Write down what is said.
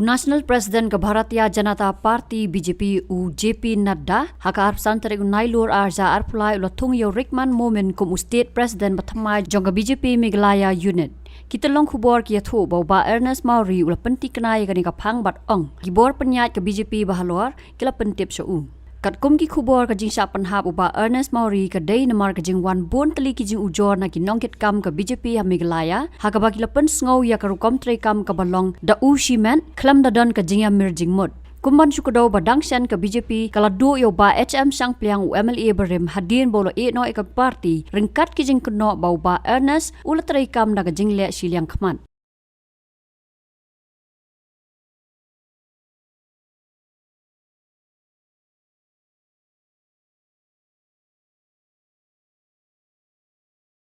National President ke Bharatiya Janata Party BJP JP Nadda haka arpsantere unailur arja arpulai ulatung yo Rikman moment kum State President bathamai jongga BJP Meghalaya unit. Kita long khubor kia thu bauba Ernest Mauri ula penti kenai kani ka phang bat ong. Gibor penyat ke BJP bahalor kila pentip so Kat kum ki khubor ka jing sya panhap uba Ernest Mauri ka day namar ka jing wan bon tali ki jing ujor na ki nongkit kam ka BJP ha Meghalaya ha ka baki lapen sngow ya ka rukom tre kam ka balong da shimen klam da don ka jing ya mir jing mod. Kumban syukudaw badang syan ka BJP kala do yo ba HM sang pliang UMLA berim hadin bolo no ka party ringkat ki jing kuno bau ba Ernest ula tre kam na ka jing le Shillong Mail.